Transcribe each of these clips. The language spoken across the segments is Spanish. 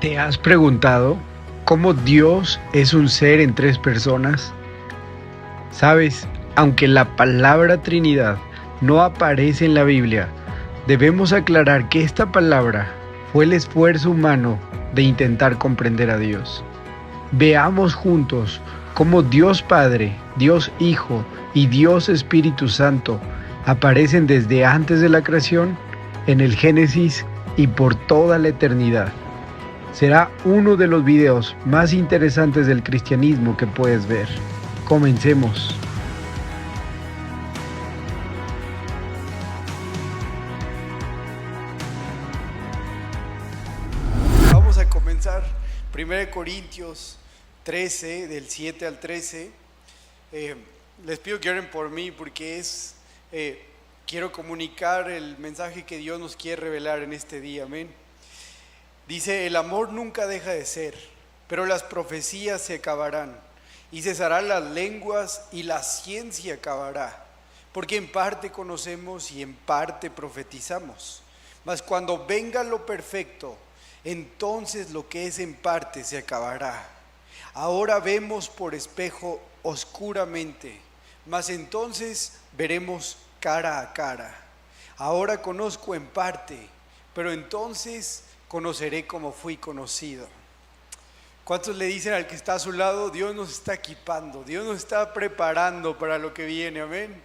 ¿Te has preguntado cómo Dios es un ser en tres personas? Sabes, aunque la palabra Trinidad no aparece en la Biblia, debemos aclarar que esta palabra fue el esfuerzo humano de intentar comprender a Dios. Veamos juntos cómo Dios Padre, Dios Hijo y Dios Espíritu Santo aparecen desde antes de la creación, en el Génesis y por toda la eternidad. Será uno de los videos más interesantes del cristianismo que puedes ver. Comencemos. Vamos a comenzar 1 Corintios 13, del 7 al 13. Les pido que oren por mí porque quiero comunicar el mensaje que Dios nos quiere revelar en este día. Amén. Dice: el amor nunca deja de ser, pero las profecías se acabarán, y cesarán las lenguas, y la ciencia acabará, porque en parte conocemos y en parte profetizamos. Mas cuando venga lo perfecto, entonces lo que es en parte se acabará. Ahora vemos por espejo oscuramente, mas entonces veremos cara a cara. Ahora conozco en parte, pero entonces conoceré como fui conocido. ¿Cuántos le dicen al que está a su lado: Dios nos está equipando, Dios nos está preparando para lo que viene? Amén.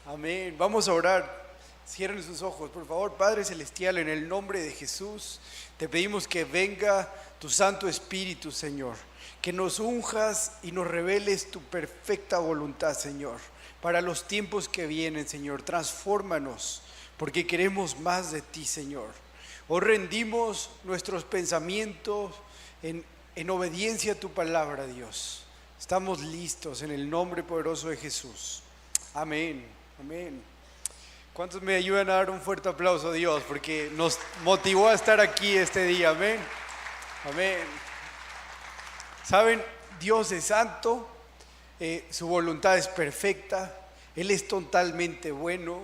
Amén. Vamos a orar. Cierren sus ojos, por favor. Padre Celestial, en el nombre de Jesús, te pedimos que venga tu Santo Espíritu, Señor, que nos unjas y nos reveles tu perfecta voluntad, Señor, para los tiempos que vienen, Señor. Transfórmanos, porque queremos más de ti, Señor. Hoy rendimos nuestros pensamientos en obediencia a tu palabra, Dios. Estamos listos en el nombre poderoso de Jesús. Amén. Amén. ¿Cuántos me ayudan a dar un fuerte aplauso a Dios? Porque nos motivó a estar aquí este día. Amén. Amén. Saben, Dios es santo, su voluntad es perfecta, Él es totalmente bueno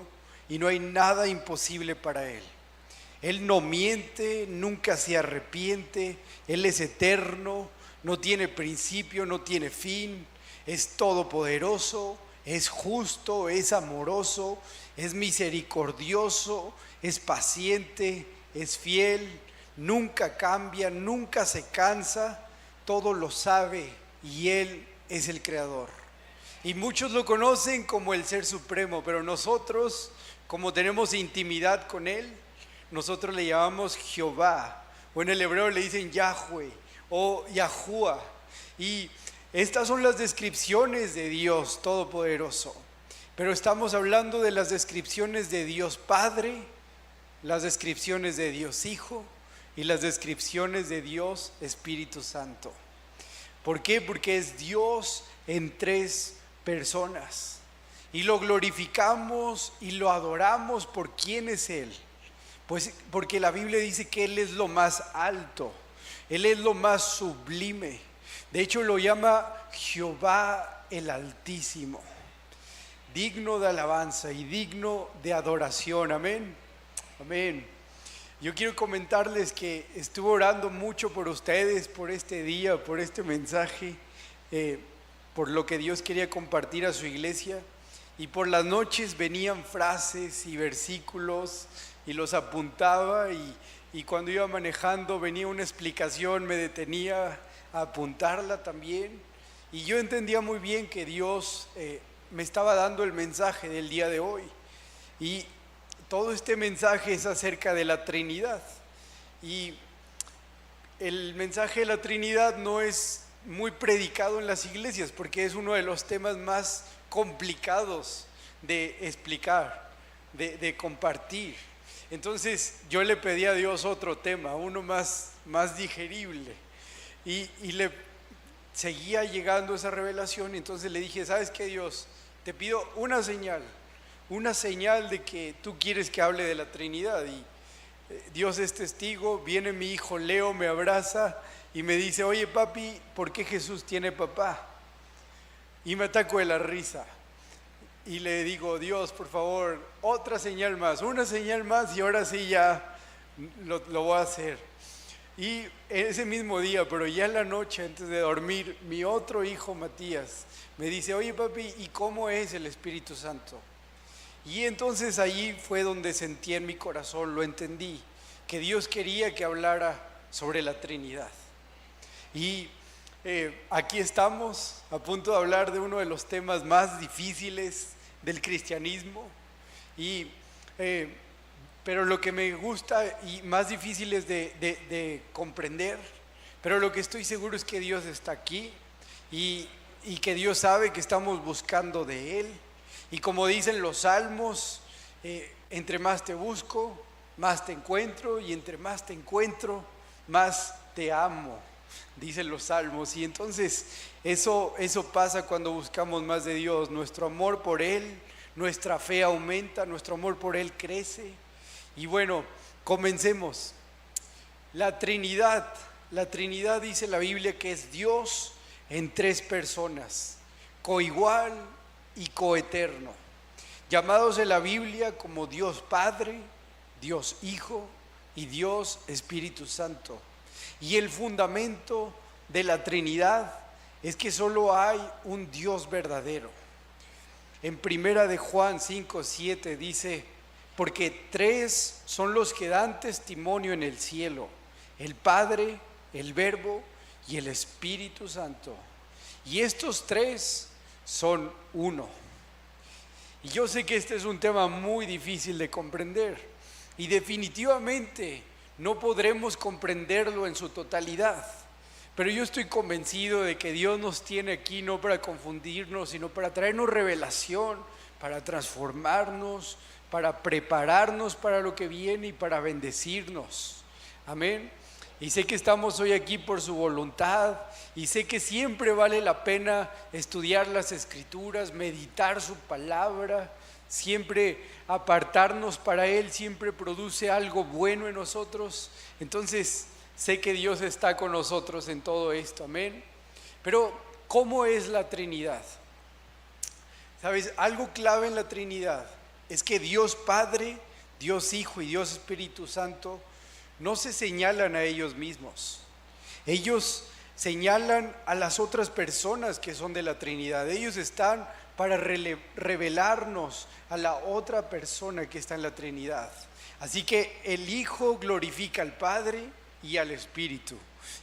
y no hay nada imposible para Él. Él no miente, nunca se arrepiente, Él es eterno, no tiene principio, no tiene fin, es todopoderoso, es justo, es amoroso, es misericordioso, es paciente, es fiel, nunca cambia, nunca se cansa, todo lo sabe y Él es el creador. Y muchos lo conocen como el Ser Supremo, pero nosotros, como tenemos intimidad con Él, nosotros le llamamos Jehová, o en el hebreo le dicen Yahweh o Yahuwah. Y estas son las descripciones de Dios Todopoderoso. Pero estamos hablando de las descripciones de Dios Padre, las descripciones de Dios Hijo y las descripciones de Dios Espíritu Santo. ¿Por qué? Porque es Dios en tres personas. Y lo glorificamos y lo adoramos por quién es Él. Pues porque la Biblia dice que Él es lo más alto, Él es lo más sublime. De hecho lo llama Jehová el Altísimo, digno de alabanza y digno de adoración. Amén. Amén. Yo quiero comentarles que estuve orando mucho por ustedes, por este día, por este mensaje, por lo que Dios quería compartir a su iglesia. Y por las noches venían frases y versículos y los apuntaba, y cuando iba manejando venía una explicación, me detenía a apuntarla también. Y yo entendía muy bien que Dios me estaba dando el mensaje del día de hoy. Y todo este mensaje es acerca de la Trinidad. Y el mensaje de la Trinidad no es muy predicado en las iglesias porque es uno de los temas más complicados de explicar, de compartir. Entonces yo le pedí a Dios otro tema, uno más digerible, y le seguía llegando esa revelación. Y entonces le dije: ¿sabes qué, Dios? Te pido una señal de que tú quieres que hable de la Trinidad. Y Dios es testigo. Viene mi hijo Leo, me abraza y me dice: oye papi, ¿por qué Jesús tiene papá? Y me ataco de la risa. Y le digo: Dios, por favor, otra señal más, una señal más, y ahora sí ya lo voy a hacer. Y ese mismo día, pero ya en la noche antes de dormir, mi otro hijo Matías me dice, oye papi, ¿y cómo es el Espíritu Santo? Y entonces allí fue donde sentí en mi corazón, lo entendí, que Dios quería que hablara sobre la Trinidad. Y aquí estamos a punto de hablar de uno de los temas más difíciles del cristianismo. Pero lo que me gusta y más difícil es de comprender, pero lo que estoy seguro es que Dios está aquí y que Dios sabe que estamos buscando de Él. Y como dicen los salmos, entre más te busco, más te encuentro, y entre más te encuentro, más te amo, dicen los salmos. Y entonces eso pasa cuando buscamos más de Dios. Nuestro amor por Él, nuestra fe aumenta, nuestro amor por Él crece. Y bueno, comencemos. La Trinidad dice la Biblia que es Dios en tres personas, coigual y coeterno, llamados en la Biblia como Dios Padre, Dios Hijo y Dios Espíritu Santo. Y el fundamento de la Trinidad es que solo hay un Dios verdadero. En primera de Juan 5:7 dice, porque tres son los que dan testimonio en el cielo, el Padre, el Verbo y el Espíritu Santo. Y estos tres son uno. Y yo sé que este es un tema muy difícil de comprender y definitivamente no podremos comprenderlo en su totalidad. Pero yo estoy convencido de que Dios nos tiene aquí no para confundirnos, sino para traernos revelación, para transformarnos, para prepararnos para lo que viene y para bendecirnos. Amén. Y sé que estamos hoy aquí por su voluntad y sé que siempre vale la pena estudiar las Escrituras, meditar su palabra, siempre apartarnos para Él, siempre produce algo bueno en nosotros. Entonces sé que Dios está con nosotros en todo esto, amén. Pero ¿cómo es la Trinidad? ¿Sabes? Algo clave en la Trinidad es que Dios Padre, Dios Hijo y Dios Espíritu Santo no se señalan a ellos mismos. Ellos señalan a las otras personas que son de la Trinidad. Ellos están para revelarnos a la otra persona que está en la Trinidad. Así que el Hijo glorifica al Padre y al Espíritu,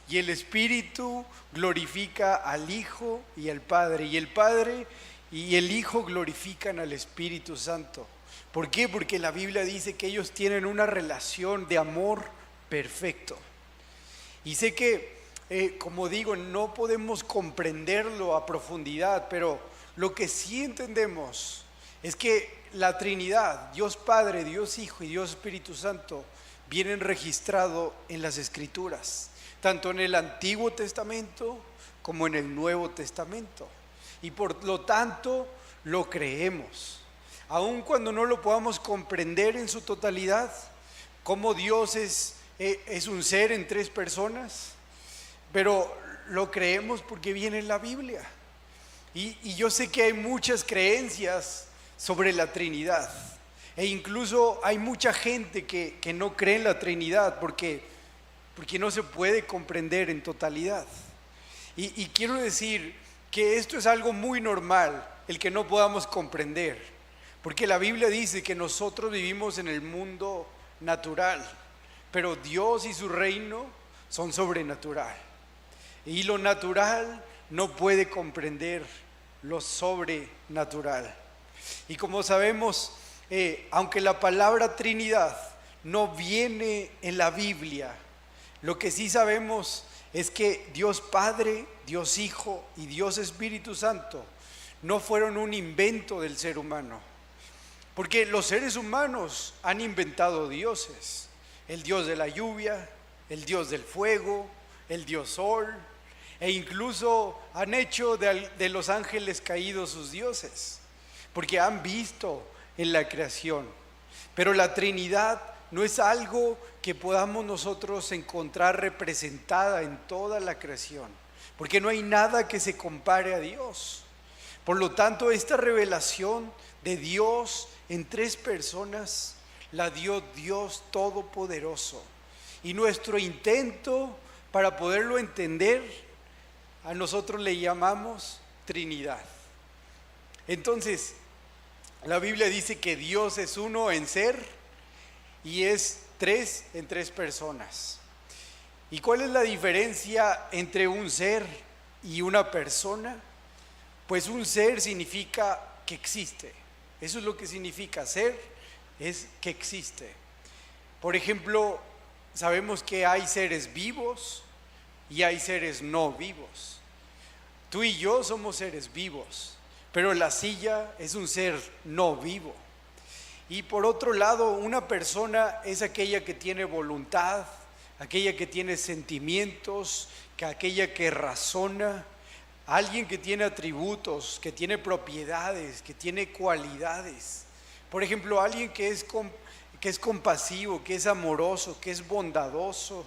y el Espíritu glorifica al Hijo y al Padre, y el Padre y el Hijo glorifican al Espíritu Santo. ¿Por qué? Porque la Biblia dice que ellos tienen una relación de amor perfecto. Y sé que, como digo, no podemos comprenderlo a profundidad, pero lo que sí entendemos es que la Trinidad, Dios Padre, Dios Hijo y Dios Espíritu Santo, vienen registrados en las Escrituras, tanto en el Antiguo Testamento como en el Nuevo Testamento. Y por lo tanto lo creemos, aun cuando no lo podamos comprender en su totalidad, como Dios es un ser en tres personas, pero lo creemos porque viene en la Biblia. Y yo sé que hay muchas creencias sobre la Trinidad, e incluso hay mucha gente que no cree en la Trinidad porque no se puede comprender en totalidad. Y quiero decir que esto es algo muy normal, el que no podamos comprender, porque la Biblia dice que nosotros vivimos en el mundo natural, pero Dios y su reino son sobrenatural, y lo natural no puede comprender lo sobrenatural. Y como sabemos, aunque la palabra Trinidad no viene en la Biblia, lo que sí sabemos es que Dios Padre, Dios Hijo y Dios Espíritu Santo no fueron un invento del ser humano, porque los seres humanos han inventado dioses: el Dios de la lluvia, el Dios del fuego, el Dios Sol, e incluso han hecho de los ángeles caídos sus dioses, porque han visto en la creación. Pero la Trinidad no es algo que podamos nosotros encontrar representada en toda la creación, porque no hay nada que se compare a Dios. Por lo tanto, esta revelación de Dios en tres personas la dio Dios Todopoderoso. Y nuestro intento para poderlo entender, a nosotros le llamamos Trinidad. Entonces, la Biblia dice que Dios es uno en ser y es tres en tres personas. ¿Y cuál es la diferencia entre un ser y una persona? Pues un ser significa que existe. Eso es lo que significa ser, es que existe. Por ejemplo, sabemos que hay seres vivos y hay seres no vivos. Tú y yo somos seres vivos, pero la silla es un ser no vivo. Y por otro lado, una persona es aquella que tiene voluntad, aquella que tiene sentimientos, aquella que razona, alguien que tiene atributos, que tiene propiedades, que tiene cualidades. Por ejemplo, alguien que es compasivo, que es amoroso, que es bondadoso.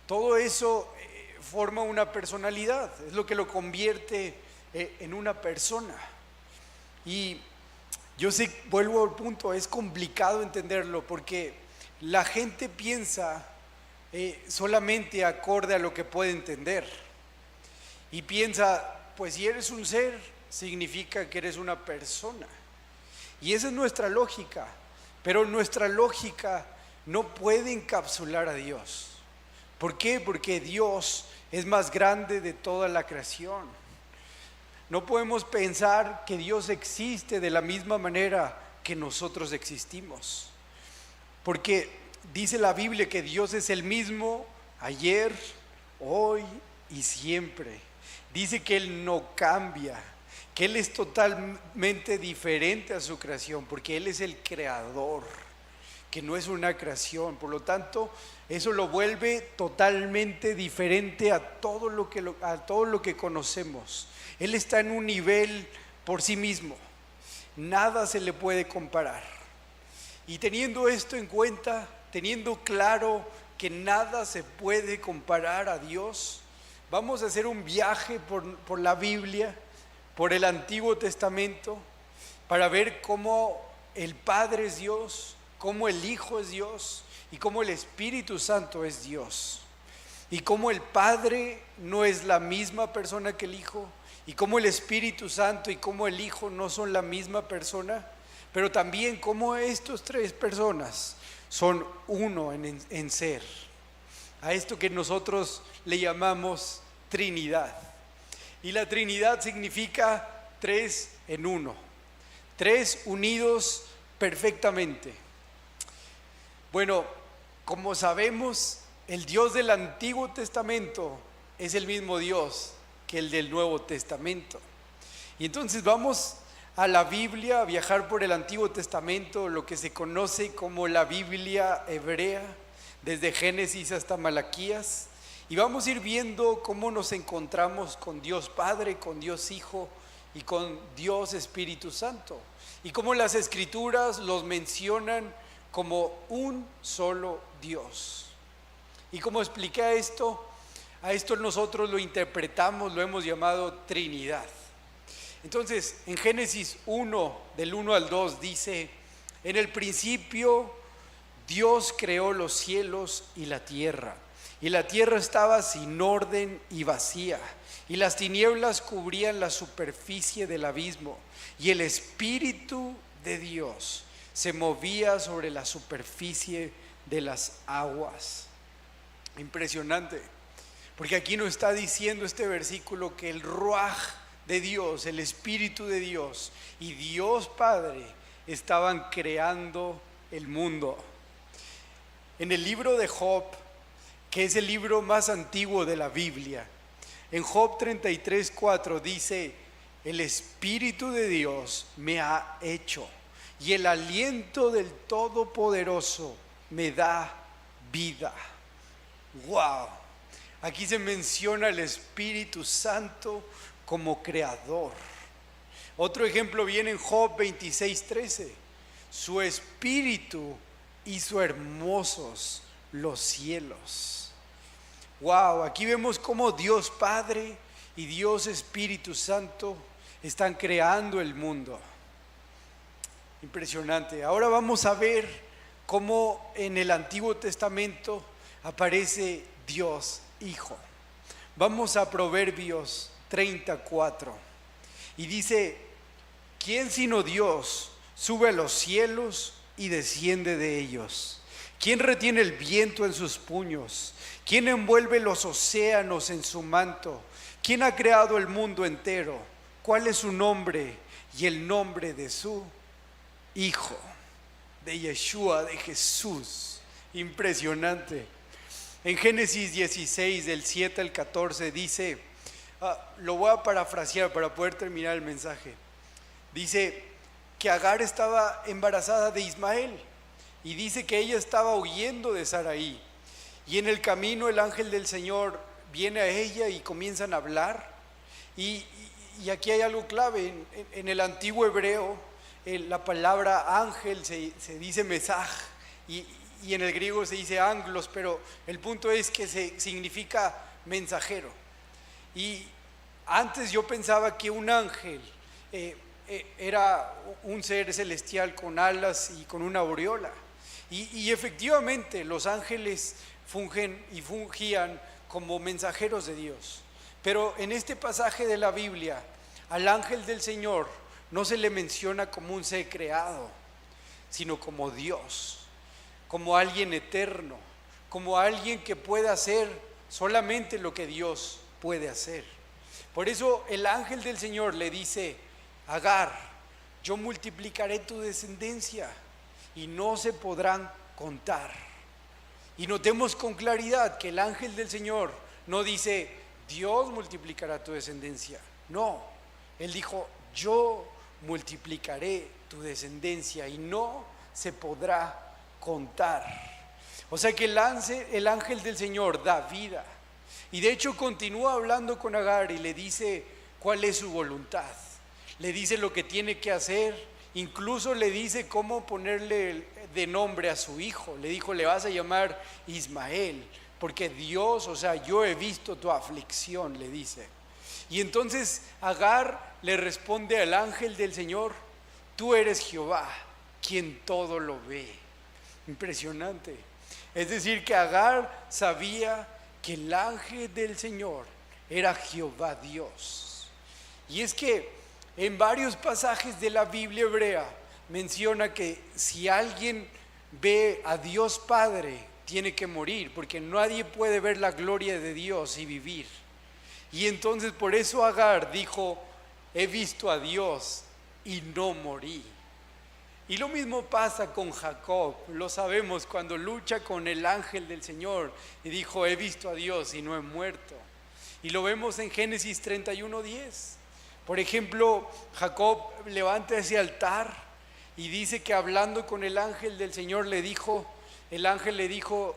Todo eso forma una personalidad, es lo que lo convierte en una persona. Y yo sé, vuelvo al punto, es complicado entenderlo porque la gente piensa solamente acorde a lo que puede entender. Y piensa, pues si eres un ser, significa que eres una persona. Y esa es nuestra lógica, pero nuestra lógica no puede encapsular a Dios. ¿Por qué? Porque Dios es más grande de toda la creación. No podemos pensar que Dios existe de la misma manera que nosotros existimos. Porque dice la Biblia que Dios es el mismo ayer, hoy y siempre. Dice que Él no cambia, que Él es totalmente diferente a su creación, porque Él es el creador, que no es una creación. Por lo tanto, eso lo vuelve totalmente diferente a todo lo que conocemos. Él está en un nivel por sí mismo, nada se le puede comparar. Y teniendo esto en cuenta, teniendo claro que nada se puede comparar a Dios, vamos a hacer un viaje por la Biblia, por el Antiguo Testamento, para ver cómo el Padre es Dios, cómo el Hijo es Dios y cómo el Espíritu Santo es Dios. Y cómo el Padre no es la misma persona que el Hijo, y cómo el Espíritu Santo y cómo el Hijo no son la misma persona, pero también cómo estas tres personas son uno en ser. A esto que nosotros le llamamos Trinidad. Y la Trinidad significa tres en uno, tres unidos perfectamente. Bueno, como sabemos, el Dios del Antiguo Testamento es el mismo Dios que el del Nuevo Testamento. Y entonces vamos a la Biblia, a viajar por el Antiguo Testamento, lo que se conoce como la Biblia hebrea, desde Génesis hasta Malaquías, y vamos a ir viendo cómo nos encontramos con Dios Padre, con Dios Hijo y con Dios Espíritu Santo, y cómo las Escrituras los mencionan como un solo Dios. Y como expliqué a esto nosotros lo interpretamos, lo hemos llamado Trinidad. Entonces, en Génesis 1, del 1 al 2, dice: en el principio Dios creó los cielos y la tierra estaba sin orden y vacía, y las tinieblas cubrían la superficie del abismo, y el Espíritu de Dios se movía sobre la superficie de las aguas. Impresionante, porque aquí nos está diciendo este versículo que el Ruaj de Dios, el Espíritu de Dios y Dios Padre estaban creando el mundo. En el libro de Job, que es el libro más antiguo de la Biblia, en Job 33:4 dice: el Espíritu de Dios me ha hecho, y el aliento del Todopoderoso me da vida. ¡Wow! Aquí se menciona el Espíritu Santo como creador. Otro ejemplo viene en Job 26:13. Su Espíritu hizo hermosos los cielos. ¡Wow! Aquí vemos cómo Dios Padre y Dios Espíritu Santo están creando el mundo. Impresionante. Ahora vamos a ver cómo en el Antiguo Testamento aparece Dios Hijo. Vamos a Proverbios 34 y dice: ¿quién sino Dios sube a los cielos y desciende de ellos? ¿Quién retiene el viento en sus puños? ¿Quién envuelve los océanos en su manto? ¿Quién ha creado el mundo entero? ¿Cuál es su nombre y el nombre de su Hijo? De Yeshua, de Jesús. Impresionante. En Génesis 16, del 7 al 14 dice, lo voy a parafrasear para poder terminar el mensaje. Dice que Agar estaba embarazada de Ismael y dice que ella estaba huyendo de Saraí. Y en el camino el ángel del Señor viene a ella y comienzan a hablar. Y aquí hay algo clave. En el antiguo hebreo, la palabra ángel se dice mesaj y en el griego se dice anglos, pero el punto es que significa mensajero. Y antes yo pensaba que un ángel era un ser celestial con alas y con una aureola. Y efectivamente los ángeles fungían como mensajeros de Dios. Pero en este pasaje de la Biblia, al ángel del Señor no se le menciona como un ser creado, sino como Dios, como alguien eterno, como alguien que puede hacer solamente lo que Dios puede hacer. Por eso el ángel del Señor le dice: Agar, yo multiplicaré tu descendencia y no se podrán contar. Y notemos con claridad que el ángel del Señor no dice: Dios multiplicará tu descendencia. No, él dijo: yo multiplicaré tu descendencia y no se podrá contar. O sea que el ángel del Señor da vida. Y de hecho continúa hablando con Agar y le dice cuál es su voluntad. Le dice lo que tiene que hacer. Incluso le dice cómo ponerle de nombre a su hijo. Le dijo: le vas a llamar Ismael, porque Dios, o sea, yo he visto tu aflicción, le dice. Y entonces Agar le responde al ángel del Señor: tú eres Jehová, quien todo lo ve. Impresionante. Es decir, que Agar sabía que el ángel del Señor era Jehová Dios. Y es que en varios pasajes de la Biblia hebrea menciona que si alguien ve a Dios Padre, tiene que morir, porque nadie puede ver la gloria de Dios y vivir. Y entonces por eso Agar dijo: he visto a Dios y no morí. Y lo mismo pasa con Jacob, lo sabemos, cuando lucha con el ángel del Señor y dijo: he visto a Dios y no he muerto. Y lo vemos en Génesis 31:10. Por ejemplo, Jacob levanta ese altar y dice que hablando con el ángel del Señor el ángel le dijo: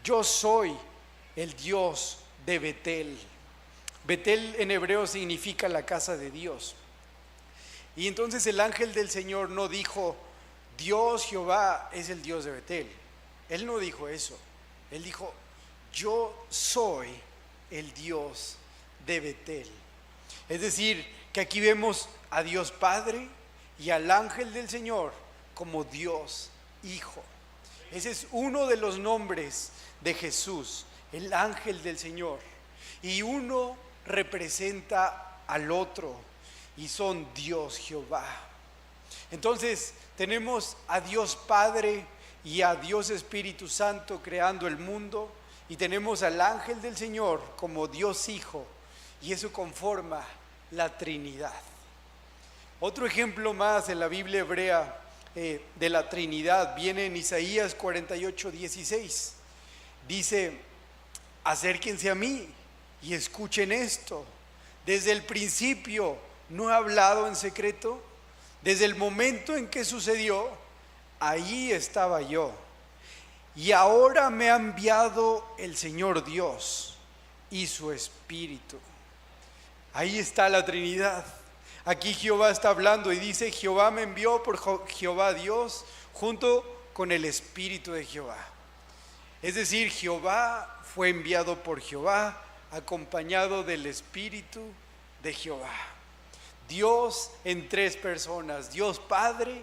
yo soy el Dios de Betel. Betel en hebreo significa la casa de Dios. Y entonces el ángel del Señor no dijo: Dios Jehová es el Dios de Betel. Él no dijo eso. Él dijo: yo soy el Dios de Betel. Es decir, que aquí vemos a Dios Padre y al ángel del Señor como Dios Hijo. Ese es uno de los nombres de Jesús, el ángel del Señor. Y uno representa al otro y son Dios Jehová. Entonces tenemos a Dios Padre y a Dios Espíritu Santo creando el mundo, y tenemos al ángel del Señor como Dios Hijo, y eso conforma la Trinidad. Otro ejemplo más en la Biblia hebrea de la Trinidad viene en Isaías 48:16. Dice: acérquense a mí y escuchen esto. Desde el principio no he hablado en secreto. Desde el momento en que sucedió, allí estaba yo. Y ahora me ha enviado el Señor Dios y su Espíritu. Ahí está la Trinidad. Aquí Jehová está hablando y dice: Jehová me envió por Jehová Dios junto con el Espíritu de Jehová. Es decir, Jehová fue enviado por Jehová acompañado del Espíritu de Jehová. Dios en tres personas: Dios Padre,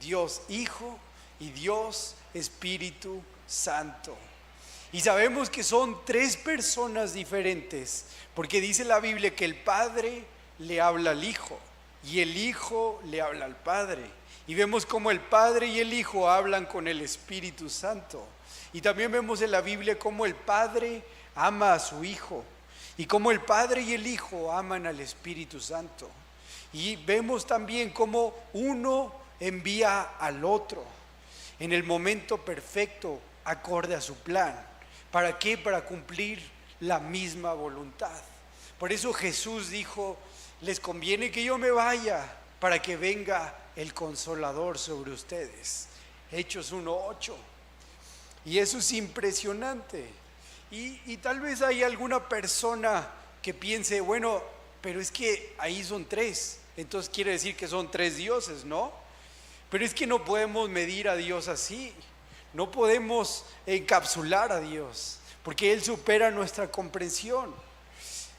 Dios Hijo y Dios Espíritu Santo. Y sabemos que son tres personas diferentes, porque dice la Biblia que el Padre le habla al Hijo y el Hijo le habla al Padre. Y vemos cómo el Padre y el Hijo hablan con el Espíritu Santo. Y también vemos en la Biblia cómo el Padre ama a su Hijo y cómo el Padre y el Hijo aman al Espíritu Santo. Y vemos también cómo uno envía al otro en el momento perfecto, acorde a su plan. ¿Para qué? Para cumplir la misma voluntad. Por eso Jesús dijo, les conviene que yo me vaya para que venga el Consolador sobre ustedes. Hechos 1:8. Y eso es impresionante. Y tal vez hay alguna persona que piense, bueno, pero es que ahí son tres, entonces quiere decir que son tres dioses, ¿no? Pero es que no podemos medir a Dios así, no podemos encapsular a Dios, porque Él supera nuestra comprensión.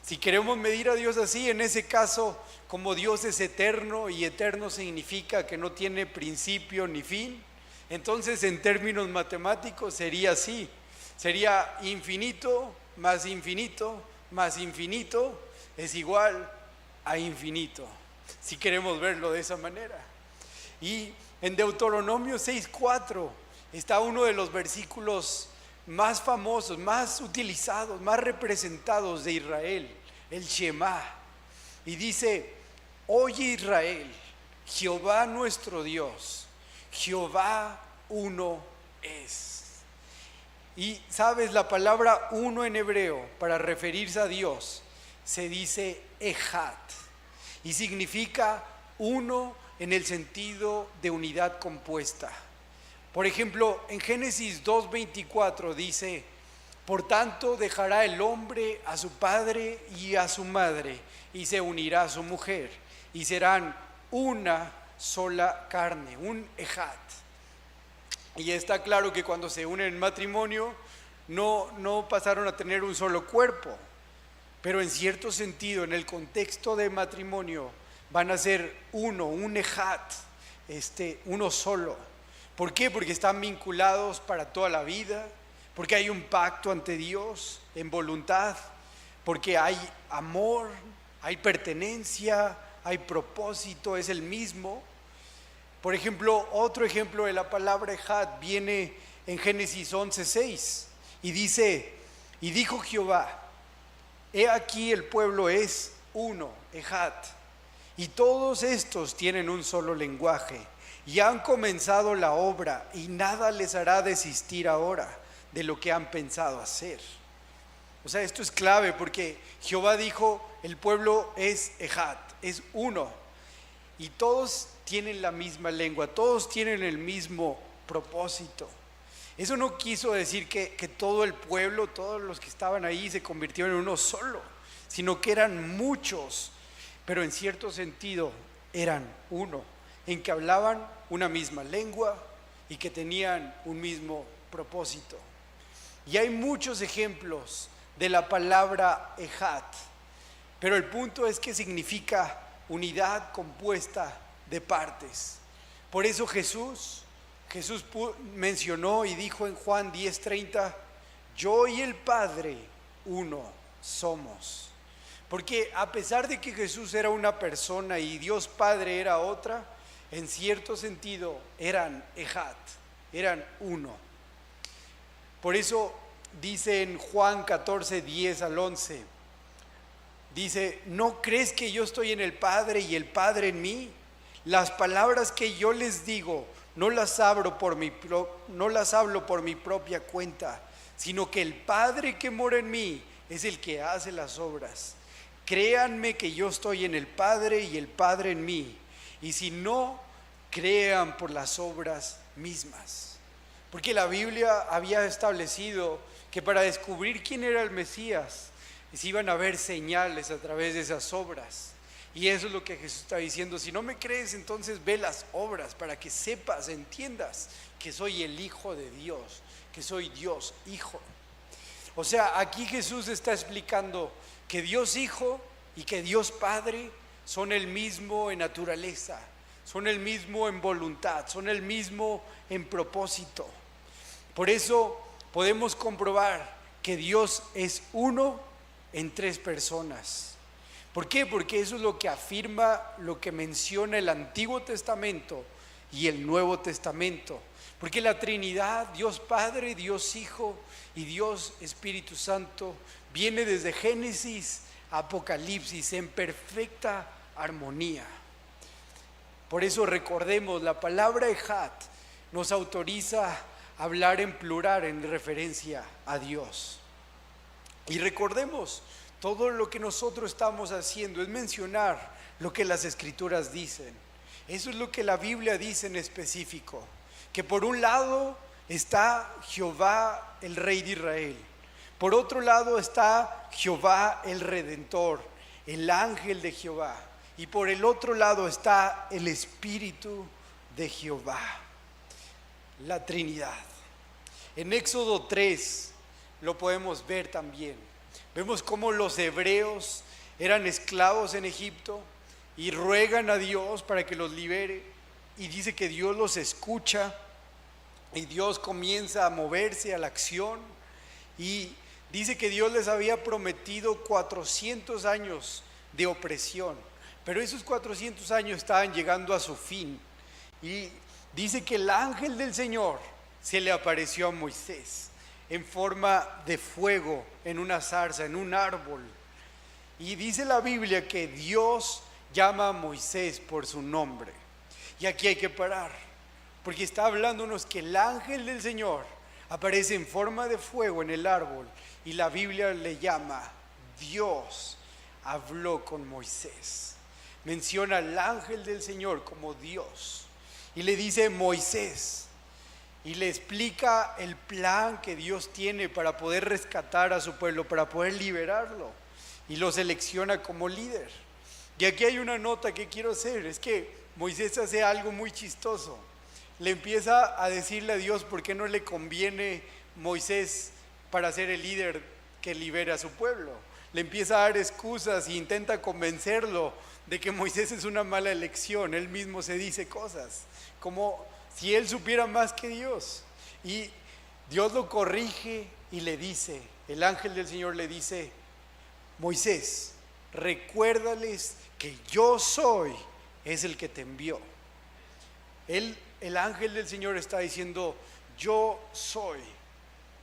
Si queremos medir a Dios así, en ese caso, como Dios es eterno y eterno significa que no tiene principio ni fin, entonces en términos matemáticos sería así, sería infinito más infinito más infinito es igual a infinito, si queremos verlo de esa manera. Y en Deuteronomio 6:4 está uno de los versículos más famosos, más utilizados, más representados de Israel, el Shema. Y dice, oye Israel, Jehová nuestro Dios, Jehová uno es. Y sabes, la palabra uno en hebreo para referirse a Dios se dice Echad y significa uno en el sentido de unidad compuesta. Por ejemplo, en Génesis 2:24 dice, por tanto dejará el hombre a su padre y a su madre y se unirá a su mujer y serán una sola carne, un Echad. Y está claro que cuando se unen en matrimonio no pasaron a tener un solo cuerpo, pero en cierto sentido, en el contexto de matrimonio, van a ser uno, un Echad, uno solo. ¿Por qué? Porque están vinculados para toda la vida, porque hay un pacto ante Dios en voluntad, porque hay amor, hay pertenencia, hay propósito, es el mismo. Por ejemplo, otro ejemplo de la palabra Echad viene en Génesis 11:6 y dice, y dijo Jehová, he aquí el pueblo es uno, Echad, y todos estos tienen un solo lenguaje y han comenzado la obra y nada les hará desistir ahora de lo que han pensado hacer. O sea, esto es clave porque Jehová dijo, el pueblo es Echad, es uno, y todos tienen la misma lengua, todos tienen el mismo propósito. Eso no quiso decir que todo el pueblo, todos los que estaban ahí se convirtieron en uno solo, sino que eran muchos, pero en cierto sentido eran uno, en que hablaban una misma lengua y que tenían un mismo propósito. Y hay muchos ejemplos de la palabra Echad, pero el punto es que significa unidad compuesta de partes. Por eso Jesús mencionó y dijo en Juan 10:30, yo y el Padre uno somos. Porque a pesar de que Jesús era una persona y Dios Padre era otra, en cierto sentido eran Echad, eran uno. Por eso dice en Juan 14:10-11, dice, ¿no crees que yo estoy en el Padre y el Padre en mí? Las palabras que yo les digo no las hablo por mi propia cuenta, sino que el Padre que mora en mí es el que hace las obras. Créanme que yo estoy en el Padre y el Padre en mí, y si no, crean por las obras mismas. Porque la Biblia había establecido que para descubrir quién era el Mesías, se iban a ver señales a través de esas obras. Y eso es lo que Jesús está diciendo. Si no me crees, entonces ve las obras para que sepas, entiendas que soy el Hijo de Dios, que soy Dios Hijo. O sea, aquí Jesús está explicando que Dios Hijo y que Dios Padre son el mismo en naturaleza, son el mismo en voluntad, son el mismo en propósito. Por eso podemos comprobar que Dios es uno en tres personas. ¿Por qué? Porque eso es lo que afirma, lo que menciona el Antiguo Testamento y el Nuevo Testamento. Porque la Trinidad, Dios Padre, Dios Hijo y Dios Espíritu Santo, viene desde Génesis a Apocalipsis en perfecta armonía. Por eso recordemos, la palabra Ejad nos autoriza a hablar en plural en referencia a Dios. Y recordemos, todo lo que nosotros estamos haciendo es mencionar lo que las Escrituras dicen. Eso es lo que la Biblia dice en específico. Que por un lado está Jehová, el Rey de Israel. Por otro lado está Jehová, el Redentor, el ángel de Jehová. Y por el otro lado está el Espíritu de Jehová, la Trinidad. En Éxodo 3 lo podemos ver también. Vemos cómo los hebreos eran esclavos en Egipto y ruegan a Dios para que los libere. Y dice que Dios los escucha y Dios comienza a moverse a la acción. Y dice que Dios les había prometido 400 años de opresión. Pero esos 400 años estaban llegando a su fin. Y dice que el ángel del Señor se le apareció a Moisés en forma de fuego, en una zarza, en un árbol. Y dice la Biblia que Dios llama a Moisés por su nombre. Y aquí hay que parar, porque está hablándonos que el ángel del Señor aparece en forma de fuego en el árbol. Y la Biblia le llama Dios habló con Moisés. Menciona al ángel del Señor como Dios. Y le dice Moisés. Y le explica el plan que Dios tiene para poder rescatar a su pueblo, para poder liberarlo. Y lo selecciona como líder. Y aquí hay una nota que quiero hacer. Es que Moisés hace algo muy chistoso. Le empieza a decirle a Dios por qué no le conviene Moisés para ser el líder que libere a su pueblo. Le empieza a dar excusas e intenta convencerlo de que Moisés es una mala elección. Él mismo se dice cosas como si él supiera más que Dios. Y Dios lo corrige y le dice, el ángel del Señor le dice, Moisés, recuérdales que yo soy, es el que te envió. El ángel del Señor está diciendo, yo soy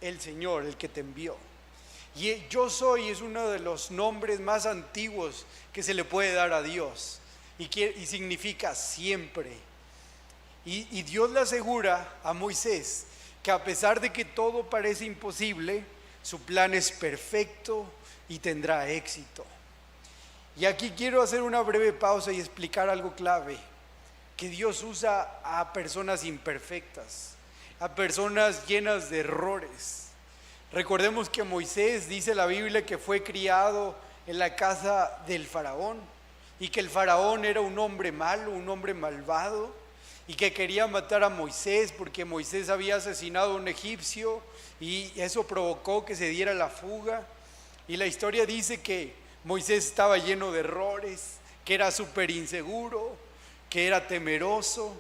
el Señor, el que te envió. Y yo soy es uno de los nombres más antiguos que se le puede dar a Dios. Y significa siempre. Y Dios le asegura a Moisés que a pesar de que todo parece imposible, su plan es perfecto y tendrá éxito. Y aquí quiero hacer una breve pausa y explicar algo clave. Que Dios usa a personas imperfectas, a personas llenas de errores. Recordemos que Moisés, dice la Biblia, que fue criado en la casa del faraón y que el faraón era un hombre malo, un hombre malvado y que quería matar a Moisés porque Moisés había asesinado a un egipcio y eso provocó que se diera la fuga. Y la historia dice que Moisés estaba lleno de errores, que era súper inseguro, que era temeroso,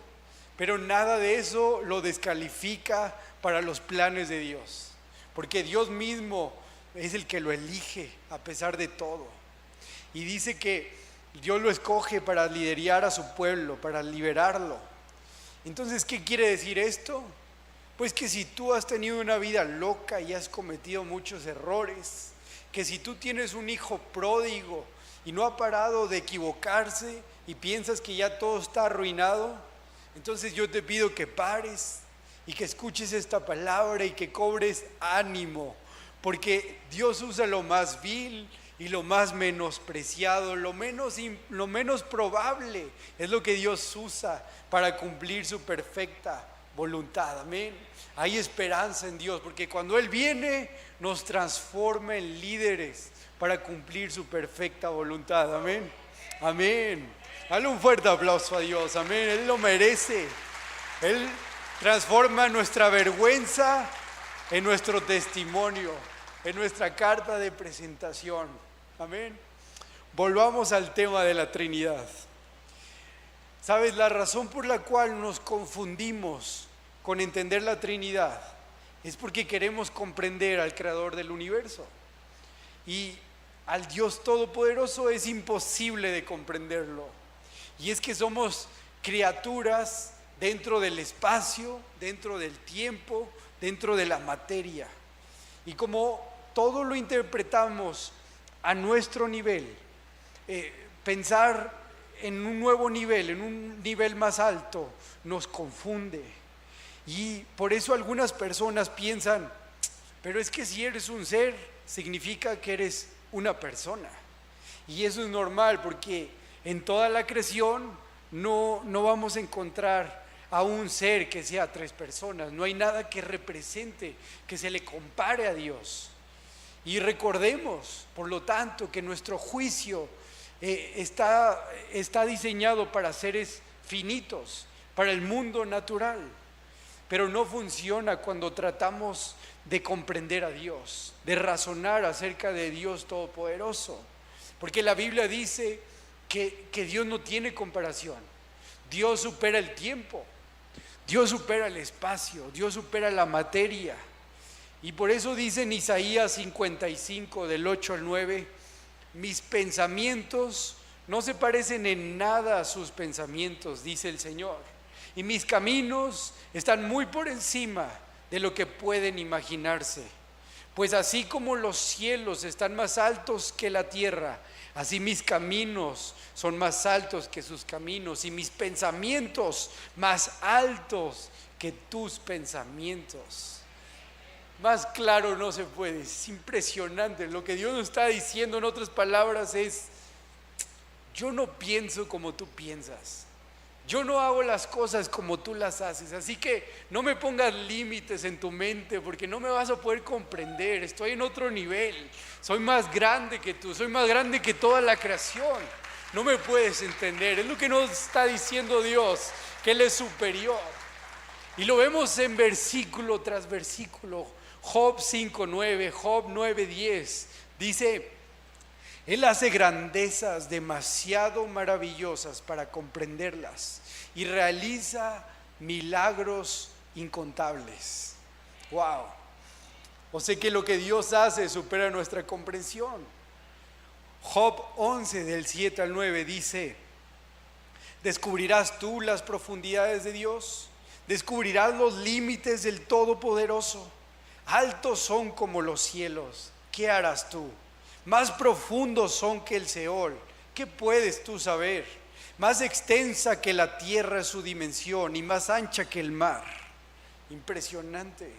pero nada de eso lo descalifica para los planes de Dios, porque Dios mismo es el que lo elige a pesar de todo. Y dice que Dios lo escoge para liderar a su pueblo, para liberarlo. Entonces, ¿qué quiere decir esto? Pues que si tú has tenido una vida loca y has cometido muchos errores, que si tú tienes un hijo pródigo y no ha parado de equivocarse y piensas que ya todo está arruinado, entonces yo te pido que pares y que escuches esta palabra y que cobres ánimo, porque Dios usa lo más vil y lo más menospreciado, lo menos probable, es lo que Dios usa para cumplir su perfecta voluntad. Amén. Hay esperanza en Dios, porque cuando Él viene nos transforma en líderes para cumplir su perfecta voluntad. Amén. Amén. Dale un fuerte aplauso a Dios. Amén. Él lo merece. Él transforma nuestra vergüenza en nuestro testimonio, en nuestra carta de presentación. Amén. Volvamos al tema de la Trinidad. ¿Sabes? La razón por la cual nos confundimos con entender la Trinidad es porque queremos comprender al creador del universo. Y al Dios Todopoderoso es imposible de comprenderlo. Y es que somos criaturas dentro del espacio, dentro del tiempo, dentro de la materia. Y como todo lo interpretamos a nuestro nivel, pensar en un nuevo nivel, en un nivel más alto, nos confunde. Y por eso algunas personas piensan, pero es que si eres un ser, significa que eres una persona. Y eso es normal, porque en toda la creación no vamos a encontrar a un ser que sea tres personas. No hay nada que represente, que se le compare a Dios. Y recordemos, por lo tanto, que nuestro juicio está diseñado para seres finitos, para el mundo natural. Pero no funciona cuando tratamos de comprender a Dios, de razonar acerca de Dios Todopoderoso. Porque la Biblia dice que Dios no tiene comparación. Dios supera el tiempo, Dios supera el espacio, Dios supera la materia. Y por eso dice en Isaías 55, del 8 al 9, mis pensamientos no se parecen en nada a sus pensamientos, dice el Señor. Y mis caminos están muy por encima de lo que pueden imaginarse. Pues así como los cielos están más altos que la tierra, así mis caminos son más altos que sus caminos, y mis pensamientos más altos que tus pensamientos. Más claro no se puede, es impresionante. Lo que Dios nos está diciendo en otras palabras es: yo no pienso como tú piensas, yo no hago las cosas como tú las haces, así que no me pongas límites en tu mente, porque no me vas a poder comprender. Estoy en otro nivel, soy más grande que tú, soy más grande que toda la creación, no me puedes entender. Es lo que nos está diciendo Dios, que Él es superior. Y lo vemos en versículo tras versículo. Job 5:9, Job 9:10 dice: Él hace grandezas demasiado maravillosas para comprenderlas y realiza milagros incontables. Wow. O sea que lo que Dios hace supera nuestra comprensión. Job 11, del 7 al 9 dice: ¿descubrirás tú las profundidades de Dios? ¿Descubrirás los límites del Todopoderoso? Altos son como los cielos, ¿qué harás tú? Más profundos son que el Seol, ¿qué puedes tú saber? Más extensa que la tierra es su dimensión y más ancha que el mar. Impresionante.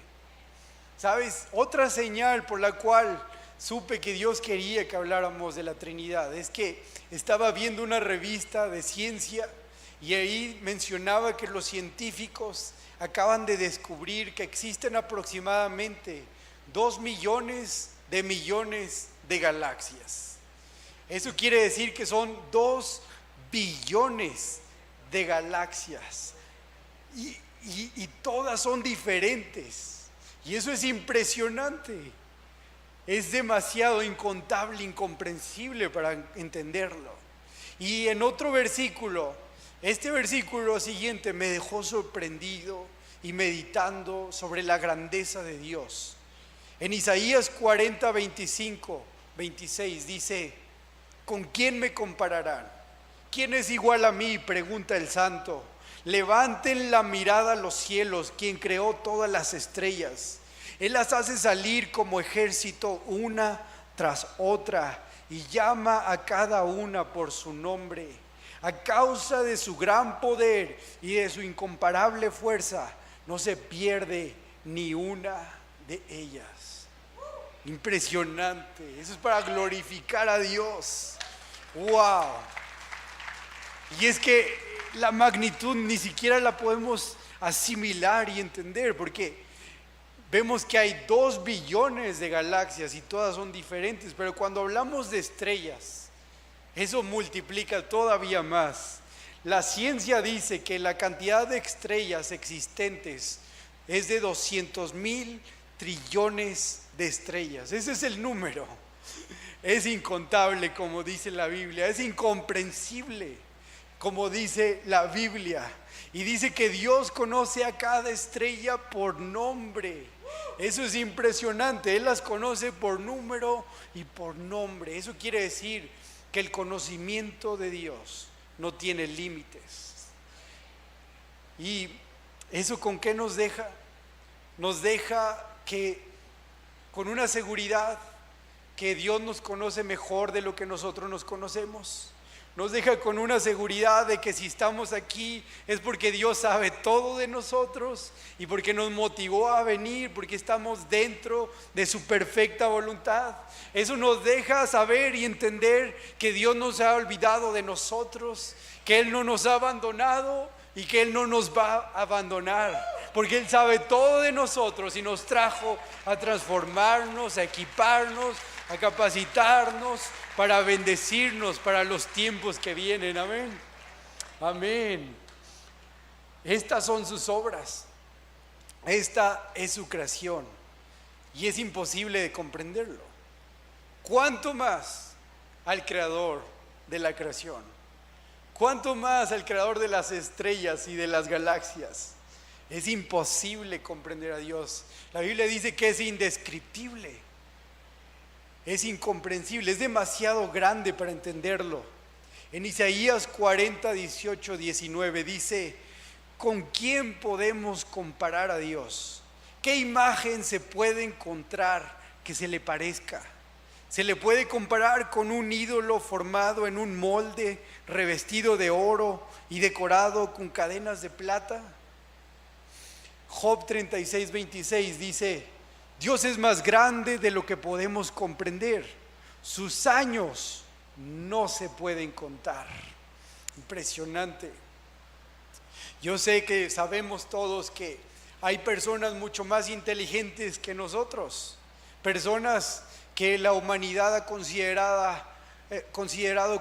¿Sabes? Otra señal por la cual supe que Dios quería que habláramos de la Trinidad es que estaba viendo una revista de ciencia y ahí mencionaba que los científicos acaban de descubrir que existen aproximadamente 2 millones de galaxias. Eso quiere decir que son 2 billones de galaxias y todas son diferentes, y eso es impresionante. Es demasiado incontable, incomprensible para entenderlo. Y en otro versículo, este versículo siguiente me dejó sorprendido y meditando sobre la grandeza de Dios. En Isaías 40, 25, 26 dice: ¿con quién me compararán? ¿Quién es igual a mí?, pregunta el santo. Levanten la mirada a los cielos, quien creó todas las estrellas. Él las hace salir como ejército una tras otra y llama a cada una por su nombre. A causa de su gran poder y de su incomparable fuerza, no se pierde ni una de ellas. Impresionante. Eso es para glorificar a Dios. ¡Wow! Y es que la magnitud ni siquiera la podemos asimilar y entender, porque vemos que hay 2 billones de galaxias y todas son diferentes, pero cuando hablamos de estrellas, eso multiplica todavía más. La ciencia dice que la cantidad de estrellas existentes es de 200,000 trillones de estrellas. Ese es el número. Es incontable, como dice la Biblia, es incomprensible, como dice la Biblia. Y dice que Dios conoce a cada estrella por nombre. Eso es impresionante. Él las conoce por número y por nombre. Eso quiere decir que el conocimiento de Dios no tiene límites. ¿Y eso con qué nos deja? Nos deja que con una seguridad que Dios nos conoce mejor de lo que nosotros nos conocemos. Nos deja con una seguridad de que si estamos aquí es porque Dios sabe todo de nosotros y porque nos motivó a venir, porque estamos dentro de su perfecta voluntad. Eso nos deja saber y entender que Dios no se ha olvidado de nosotros, que Él no nos ha abandonado y que Él no nos va a abandonar, porque Él sabe todo de nosotros y nos trajo a transformarnos, a equiparnos, a capacitarnos para bendecirnos para los tiempos que vienen. Amén. Amén. Estas son sus obras. Esta es su creación. Y es imposible de comprenderlo. ¿Cuánto más al creador de la creación? ¿Cuánto más al creador de las estrellas y de las galaxias? Es imposible comprender a Dios. La Biblia dice que es indescriptible. Es incomprensible, es demasiado grande para entenderlo. En Isaías 40, 18, 19 dice: ¿con quién podemos comparar a Dios? ¿Qué imagen se puede encontrar que se le parezca? ¿Se le puede comparar con un ídolo formado en un molde, revestido de oro y decorado con cadenas de plata? Job 36, 26 dice: Dios es más grande de lo que podemos comprender. Sus años no se pueden contar. Impresionante. Yo sé que sabemos todos que hay personas mucho más inteligentes que nosotros. Personas que la humanidad ha considerado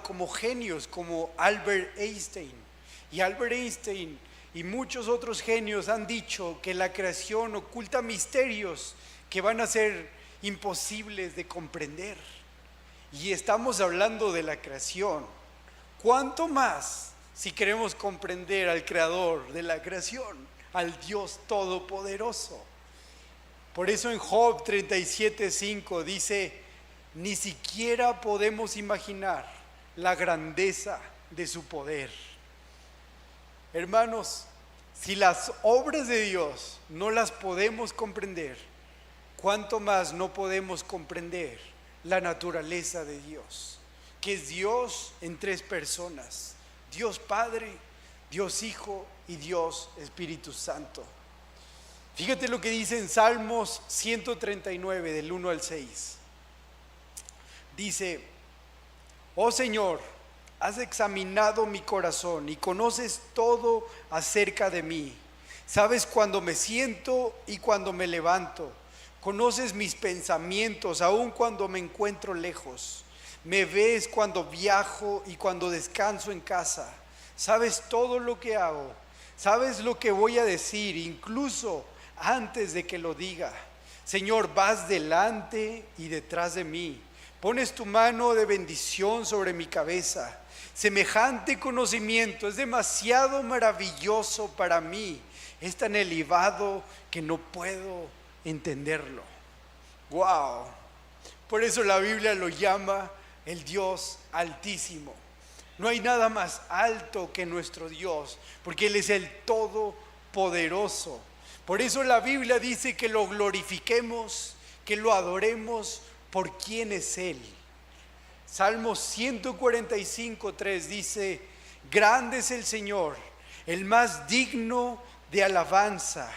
como genios, como Albert Einstein. Y Albert Einstein y muchos otros genios han dicho que la creación oculta misterios que van a ser imposibles de comprender. Y estamos hablando de la creación. ¿Cuánto más si queremos comprender al creador de la creación, al Dios todopoderoso? Por eso en Job 37:5 dice: ni siquiera podemos imaginar la grandeza de su poder. Hermanos, si las obras de Dios no las podemos comprender, ¿cuánto más no podemos comprender la naturaleza de Dios? Que es Dios en tres personas: Dios Padre, Dios Hijo y Dios Espíritu Santo. Fíjate lo que dice en Salmos 139 del 1 al 6. Dice: oh Señor, has examinado mi corazón y conoces todo acerca de mí. Sabes cuando me siento y cuando me levanto. Conoces mis pensamientos aun cuando me encuentro lejos. Me ves cuando viajo y cuando descanso en casa. Sabes todo lo que hago. Sabes lo que voy a decir, incluso antes de que lo diga. Señor, vas delante y detrás de mí. Pones tu mano de bendición sobre mi cabeza. Semejante conocimiento es demasiado maravilloso para mí. Es tan elevado que no puedo entenderlo. Wow. Por eso la Biblia lo llama el Dios Altísimo. No hay nada más alto que nuestro Dios, porque Él es el Todopoderoso. Por eso la Biblia dice que lo glorifiquemos, que lo adoremos por quién es Él. Salmo 145:3 dice: grande es el Señor, el más digno de alabanza.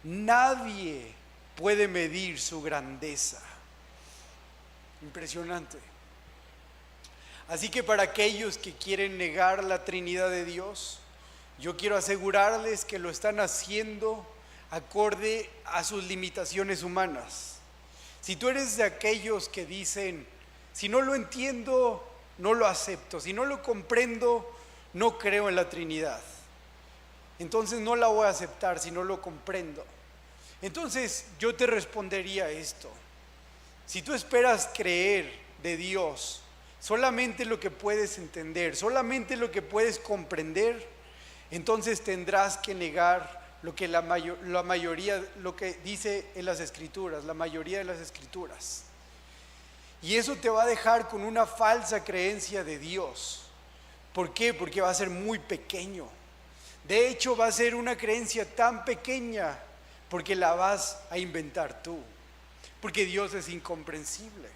Nadie puede medir su grandeza. Impresionante. Así que para aquellos que quieren negar la Trinidad de Dios, yo quiero asegurarles que lo están haciendo acorde a sus limitaciones humanas. Si tú eres de aquellos que dicen: si no lo entiendo, no lo acepto; si no lo comprendo, no creo en la Trinidad, entonces no la voy a aceptar si no lo comprendo. Entonces yo te respondería esto: si tú esperas creer de Dios solamente lo que puedes entender, solamente lo que puedes comprender, entonces tendrás que negar lo que la mayoría, lo que dice en las Escrituras, la mayoría de las Escrituras. Y eso te va a dejar con una falsa creencia de Dios. ¿Por qué? Porque va a ser muy pequeño. De hecho, va a ser una creencia tan pequeña porque la vas a inventar tú. Porque Dios es incomprensible.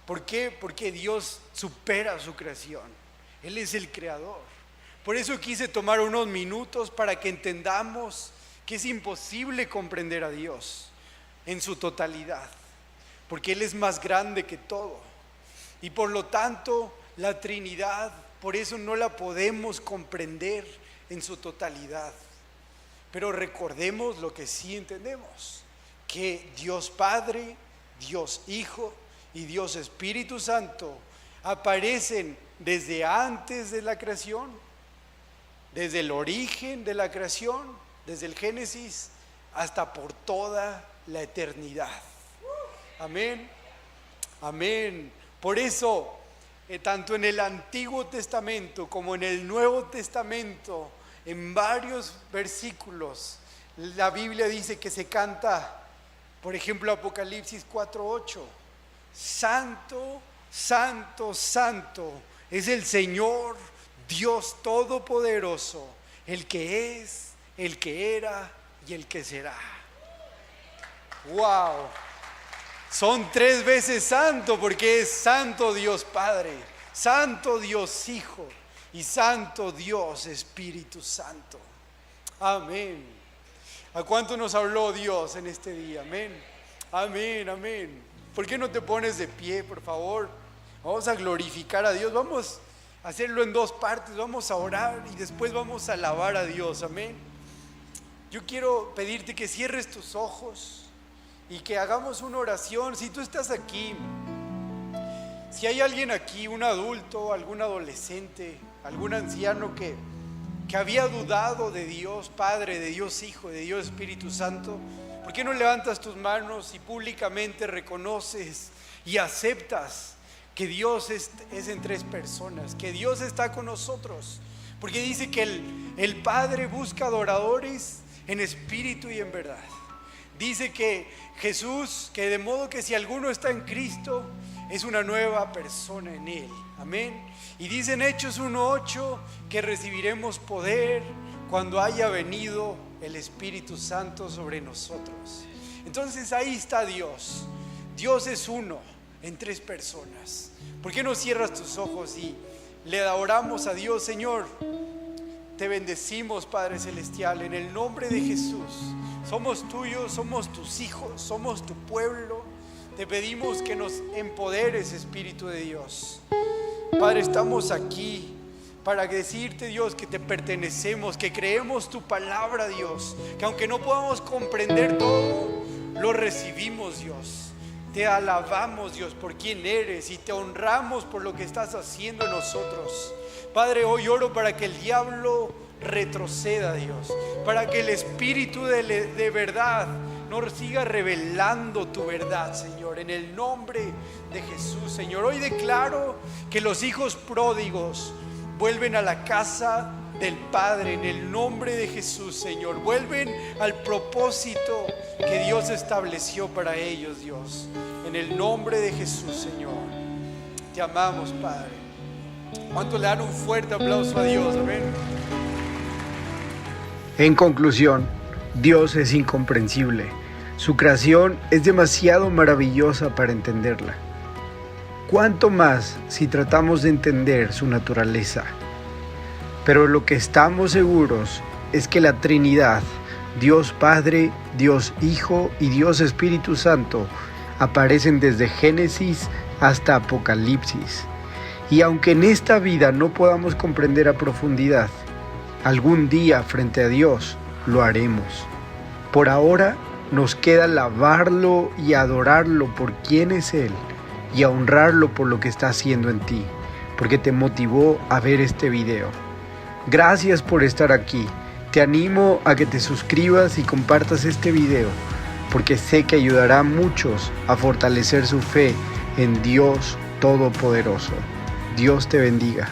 ¿Por qué? Porque Dios supera su creación. Él es el creador. Por eso quise tomar unos minutos para que entendamos que es imposible comprender a Dios en su totalidad. Porque Él es más grande que todo. Y por lo tanto, la Trinidad, por eso no la podemos comprender en su totalidad. Pero recordemos lo que sí entendemos, que Dios Padre, Dios Hijo y Dios Espíritu Santo aparecen desde antes de la creación, desde el origen de la creación, desde el Génesis hasta por toda la eternidad. Amén, amén. Por eso, tanto en el Antiguo Testamento como en el Nuevo Testamento, en varios versículos, la Biblia dice que se canta, por ejemplo, Apocalipsis 4:8, Santo, Santo, Santo es el Señor Dios Todopoderoso, el que es, el que era y el que será. ¡Wow! Son 3 veces santo porque es santo Dios Padre, santo Dios Hijo y santo Dios Espíritu Santo. Amén. ¿A cuánto nos habló Dios en este día? Amén. Amén, amén. ¿Por qué no te pones de pie, por favor? Vamos a glorificar a Dios. Vamos a hacerlo en 2 partes. Vamos a orar y después vamos a alabar a Dios. Amén. Yo quiero pedirte que cierres tus ojos y que hagamos una oración. Si tú estás aquí, si hay alguien aquí, un adulto, algún adolescente, algún anciano que había dudado de Dios Padre, de Dios Hijo, de Dios Espíritu Santo, ¿por qué no levantas tus manos y públicamente reconoces y aceptas que Dios es en 3 personas, que Dios está con nosotros? Porque dice que el Padre busca adoradores en espíritu y en verdad. Dice que Jesús, que de modo que si alguno está en Cristo, es una nueva persona en Él. Amén. Y dice en Hechos 1:8 que recibiremos poder cuando haya venido el Espíritu Santo sobre nosotros. Entonces ahí está Dios. Dios es uno en 3 personas. ¿Por qué no cierras tus ojos y le adoramos a Dios? Señor, te bendecimos, Padre Celestial, en el nombre de Jesús. Somos tuyos, somos tus hijos, somos tu pueblo. Te pedimos que nos empoderes, Espíritu de Dios. Padre, estamos aquí para decirte, Dios, que te pertenecemos, que creemos tu palabra, Dios, que aunque no podamos comprender todo, lo recibimos, Dios. Te alabamos, Dios, por quien eres y te honramos por lo que estás haciendo en nosotros. Padre, hoy oro para que el diablo retroceda, Dios, para que el Espíritu de verdad nos siga revelando tu verdad, Señor, en el nombre de Jesús, Señor. Hoy declaro que los hijos pródigos vuelven a la casa del Padre en el nombre de Jesús, Señor. Vuelven al propósito que Dios estableció para ellos, Dios, en el nombre de Jesús, Señor. Te amamos, Padre. ¿Cuánto le dan un fuerte aplauso a Dios? Amén. En conclusión, Dios es incomprensible. Su creación es demasiado maravillosa para entenderla. ¿Cuánto más si tratamos de entender su naturaleza? Pero lo que estamos seguros es que la Trinidad, Dios Padre, Dios Hijo y Dios Espíritu Santo, aparecen desde Génesis hasta Apocalipsis. Y aunque en esta vida no podamos comprender a profundidad, algún día frente a Dios lo haremos. Por ahora nos queda alabarlo y adorarlo por quién es Él y a honrarlo por lo que está haciendo en ti, porque te motivó a ver este video. Gracias por estar aquí. Te animo a que te suscribas y compartas este video, porque sé que ayudará a muchos a fortalecer su fe en Dios Todopoderoso. Dios te bendiga.